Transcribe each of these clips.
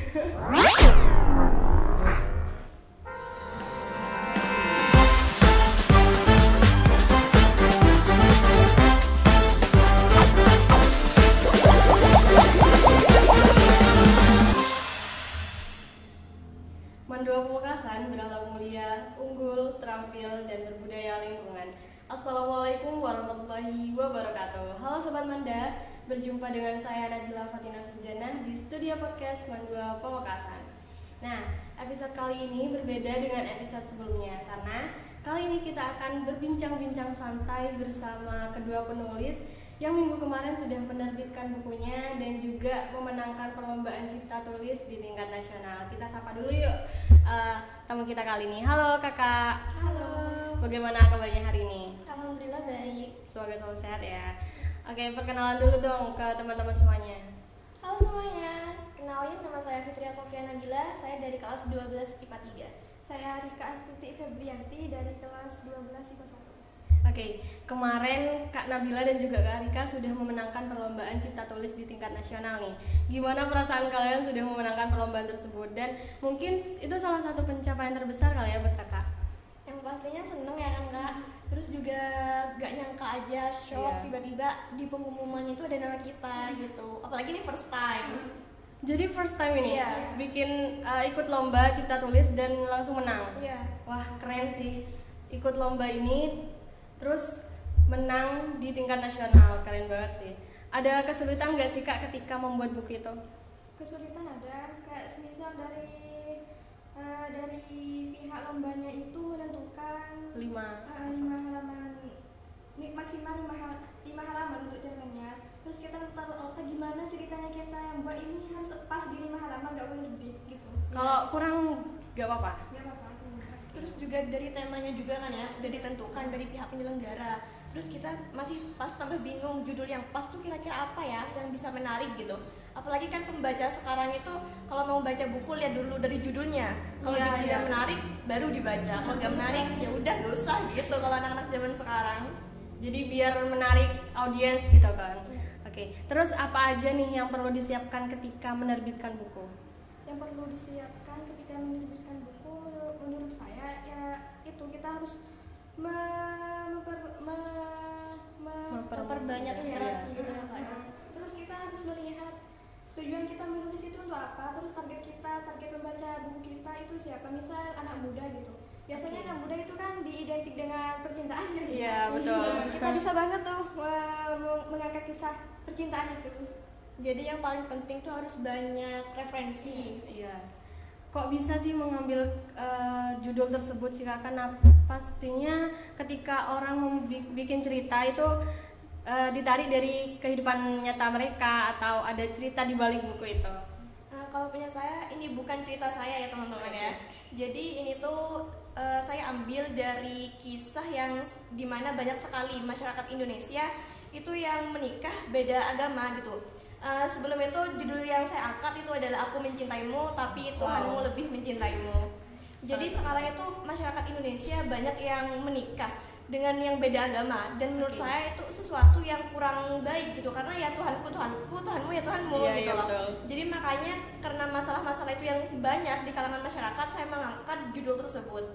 Mandua Pamekasan berakhlak mulia, unggul, terampil, dan berbudaya lingkungan. Assalamualaikum warahmatullahi wabarakatuh. Halo Sobat Manda, berjumpa dengan saya Najla Fatina Firjana di studio podcast Mandua Pamekasan. Nah, episode kali ini berbeda dengan episode sebelumnya karena kali ini kita akan berbincang-bincang santai bersama kedua penulis yang minggu kemarin sudah menerbitkan bukunya dan juga memenangkan perlombaan cipta tulis di tingkat nasional. Kita sapa dulu yuk tamu kita kali ini. Halo kakak. Halo. Bagaimana kabarnya hari ini? Alhamdulillah baik. Semoga selalu sehat ya. Oke, perkenalan dulu dong ke teman-teman semuanya. Halo semuanya, kenalin nama saya Fitria Sofia Nabila, saya dari kelas 12 IPA 3. Saya Rika Astuti Febrianti dari kelas 12 IPA 1. Oke, kemarin Kak Nabila dan juga Kak Rika sudah memenangkan perlombaan cipta tulis di tingkat nasional nih. Gimana perasaan kalian sudah memenangkan perlombaan tersebut? Dan mungkin itu salah satu pencapaian terbesar kali ya buat kakak? Yang pastinya seneng ya kan kak, terus juga gak nyangka aja, shock tiba-tiba di pengumuman itu ada nama kita gitu. Apalagi ini first time. Jadi first time ini Iya. bikin ikut lomba cipta tulis dan langsung menang. Iya. Wah, keren sih. Ikut lomba ini terus menang di tingkat nasional, keren banget sih. Ada kesulitan nggak sih kak ketika membuat buku itu? Kesulitan ada, kayak semisal dari pihak lombanya itu menentukan 5 halaman, maksimal 5 halaman untuk cerpennya. Terus kita taruh otak gimana ceritanya kita yang buat ini harus pas di 5 halaman, nggak boleh lebih gitu. Kalau kurang nggak apa-apa. Nggak apa-apa sebenarnya. Terus juga dari temanya juga kan ya, sudah ditentukan dari pihak penyelenggara. Terus kita masih pas tambah bingung judul yang pas tuh kira-kira apa ya yang bisa menarik gitu. Apalagi kan pembaca sekarang itu kalau mau baca buku lihat dulu dari judulnya. Kalau judulnya menarik baru dibaca. Kalau gak menarik ya udah gak usah gitu kalau anak-anak zaman sekarang. Jadi biar menarik audiens gitu kan. Oke, terus apa aja nih yang perlu disiapkan ketika menerbitkan buku? Yang perlu disiapkan ketika menerbitkan buku menurut saya ya itu kita harus memperbanyak literasi gitu ya Kak. Terus kita harus melihat tujuan kita menulis itu untuk apa, terus target pembaca buku kita itu siapa, misal anak muda gitu. Biasanya anak muda itu kan diidentik dengan percintaan kan? Iya, betul. Kita bisa banget tuh mengangkat kisah percintaan itu. Jadi yang paling penting tuh harus banyak referensi. Iya. Kok bisa sih mengambil judul tersebut sih kak? Karena pastinya ketika orang bikin cerita itu ditarik dari kehidupan nyata mereka atau ada cerita di balik buku itu. Kalau punya saya ini bukan cerita saya ya teman-teman ya. Jadi ini tuh saya ambil dari kisah yang dimana banyak sekali masyarakat Indonesia itu yang menikah beda agama gitu. Sebelum itu judul yang saya angkat itu adalah Aku Mencintaimu Tapi Tuhanmu Lebih Mencintaimu. Jadi sekarang itu masyarakat Indonesia banyak yang menikah dengan yang beda agama dan menurut saya itu sesuatu yang kurang baik gitu karena ya Tuhanku Tuhanku, Tuhanmu ya Tuhanmu gitu loh. Betul. Jadi makanya karena masalah-masalah itu yang banyak di kalangan masyarakat saya mengangkat judul tersebut.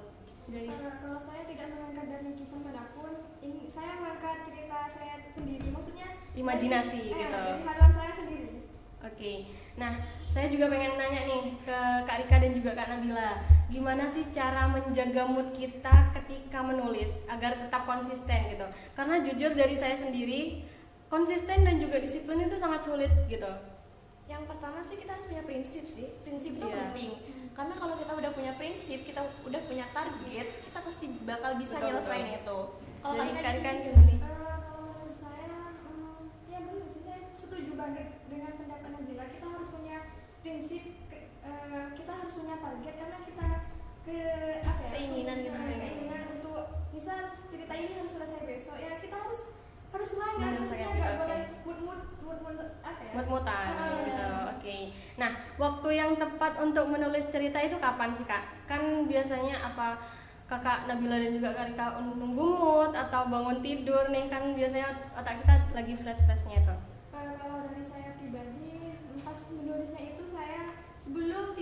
Jadi Kalau saya tidak mengangkat dari kisah manapun, ini saya mengangkat cerita saya sendiri, maksudnya imajinasi dari, gitu. dari haluan saya sendiri. Oke, nah saya juga pengen nanya nih ke Kak Rika dan juga Kak Nabila, gimana sih cara menjaga mood kita ketika menulis agar tetap konsisten gitu? Karena jujur dari saya sendiri, konsisten dan juga disiplin itu sangat sulit gitu. Yang pertama sih kita harus punya prinsip sih, prinsip itu Iya. penting. Karena kalau kita udah punya prinsip, kita udah punya target, kita pasti bakal bisa Betul, nyelesain itu. Kalau Dari Kak Kak Rika Rika di sini, sendiri. Kalau menurut saya, ya benar sih, saya setuju banget dengan pendapat Nabila. Kita harus punya prinsip, kita harus punya target karena kita Keinginan gitu, keinginan untuk misal cerita ini harus selesai besok ya kita harus semangat, maksudnya nggak boleh Mut-mutan gitu. Oke. Nah, waktu yang tepat untuk menulis cerita itu kapan sih kak? Kan biasanya apa kakak Nabila dan juga Kak Rika nunggu mood atau bangun tidur nih kan biasanya otak kita lagi fresh-freshnya itu. Kalau dari saya pribadi pas menulisnya itu saya sebelum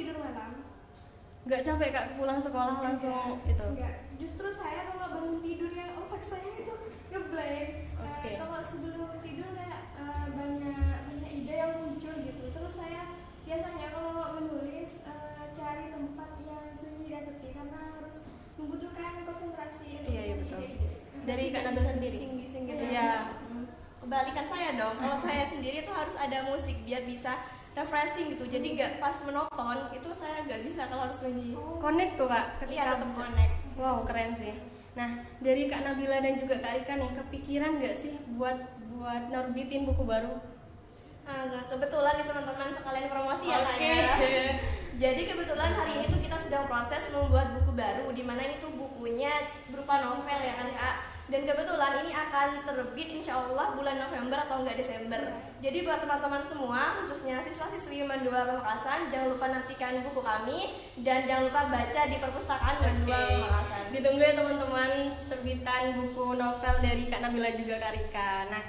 nggak capek Kak pulang sekolah langsung itu? Enggak, justru saya kalau bangun tidur yang otak saya itu ngeblank. Oke. Kalau sebelum tidur kayak banyak ide yang muncul gitu. Terus saya biasanya kalau menulis cari tempat yang sunyi dan sepi karena harus membutuhkan konsentrasi untuk Iya, mencari betul. ide-ide. Dari Kak Tidak Nabil bisa sendiri. bising-bising gitu. Iya. Kebalikan saya dong. Kalau saya sendiri tuh harus ada musik biar bisa refreshing gitu. Jadi gak pas menonton itu saya gak bisa kalau harus sunyi. Connect tuh Kak ketika Iya, tetap connect. Wow, keren sih. Nah, dari Kak Nabila dan juga Kak Rika nih, kepikiran nggak sih buat nerbitin buku baru? Nah, kebetulan nih teman-teman sekalian promosi ya Kak Oke. ya. Jadi kebetulan hari ini tuh kita sedang proses membuat buku baru, di mana ini tuh bukunya berupa novel ya kan Kak. Dan kebetulan ini akan terbit insya Allah bulan November atau enggak Desember. Jadi buat teman-teman semua, khususnya siswa-siswi Mandua Pamekasan, jangan lupa nantikan buku kami dan jangan lupa baca di perpustakaan Mandua Pamekasan. Ditunggu ya teman-teman terbitan buku novel dari Kak Nabila juga Kak Rika. Nah,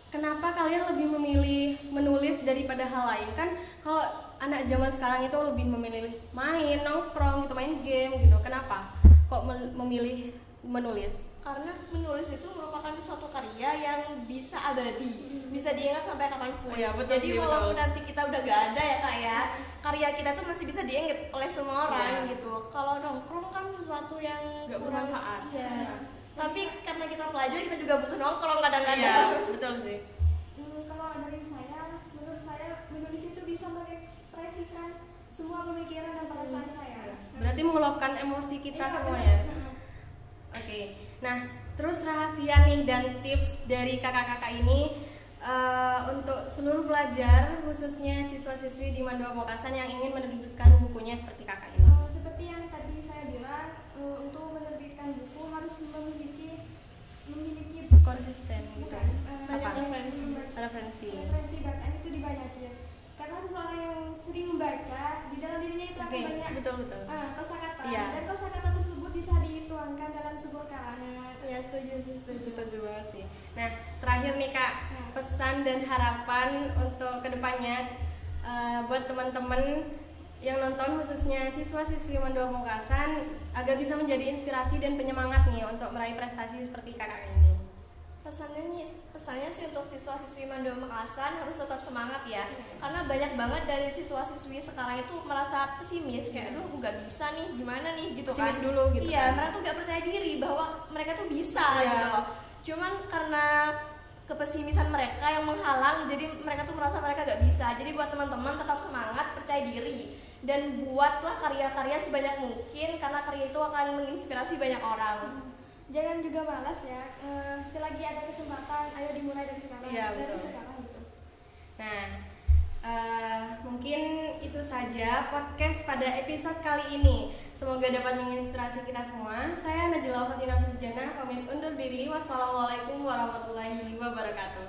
kenapa kalian lebih memilih menulis daripada hal lain? Kan kalau anak zaman sekarang itu lebih memilih main, nongkrong gitu, main game gitu. Kenapa kok memilih menulis? Karena menulis itu merupakan suatu karya yang bisa abadi, bisa diingat sampai kapanpun. Iya, betul Jadi sih, walaupun betul. nanti kita udah gak ada ya Kak ya, karya kita tuh masih bisa diingat oleh semua orang Iya. gitu. Kalau nongkrong kan sesuatu yang Nggak kurang- bermanfaat. Iya. Iya. Tapi karena kita pelajar, kita juga butuh nongkrong Iya, kadang-kadang. betul sih. Kalau dari saya, menurut saya menulis itu bisa mengekspresikan semua pemikiran dan perasaan saya. Berarti mengeluapkan emosi kita Iya, semua benar. ya. Oke, nah terus rahasia nih dan tips dari kakak-kakak ini untuk seluruh pelajar, khususnya siswa-siswi di Mandua Pamekasan yang ingin menerbitkan bukunya seperti kakak ini. Seperti yang tadi saya bilang, untuk menerbitkan buku harus memiliki Konsisten gitu. bukan Apa? referensi. referensi bacaan itu dibanyakin. Karena seseorang yang sering membaca di dalam dirinya itu Oke, akan banyak betul. kosakata, Iya. dan kosakata tersebut bisa dituangkan dalam sebuah karangan. Ya setuju sih, setuju. Setuju banget sih. Nah, terakhir nih Kak, pesan dan harapan untuk kedepannya buat teman-teman yang nonton, khususnya siswa-siswi Mandua Pamekasan, agar bisa menjadi inspirasi dan penyemangat nih untuk meraih prestasi seperti kakak ini. Pesannya sih untuk siswa-siswi Mandua Pamekasan harus tetap semangat ya. Karena banyak banget dari siswa-siswi sekarang itu merasa pesimis, kayak aduh aku gak bisa nih, gimana nih gitu kan. Pesimis dulu gitu Iya, kan. mereka tuh gak percaya diri bahwa mereka tuh bisa Iya. gitu loh. Cuman karena kepesimisan mereka yang menghalang, jadi mereka tuh merasa mereka gak bisa. Jadi buat teman-teman tetap semangat, percaya diri, dan buatlah karya-karya sebanyak mungkin, karena karya itu akan menginspirasi banyak orang. Jangan juga malas ya. Selagi ada kesempatan, ayo dimulai dari sekarang. Iya, dari betul. sekarang gitu. Nah, mungkin itu saja podcast pada episode kali ini. Semoga dapat menginspirasi kita semua. Saya Najla Fatina Firjana, pamit undur diri. Wassalamualaikum warahmatullahi wabarakatuh.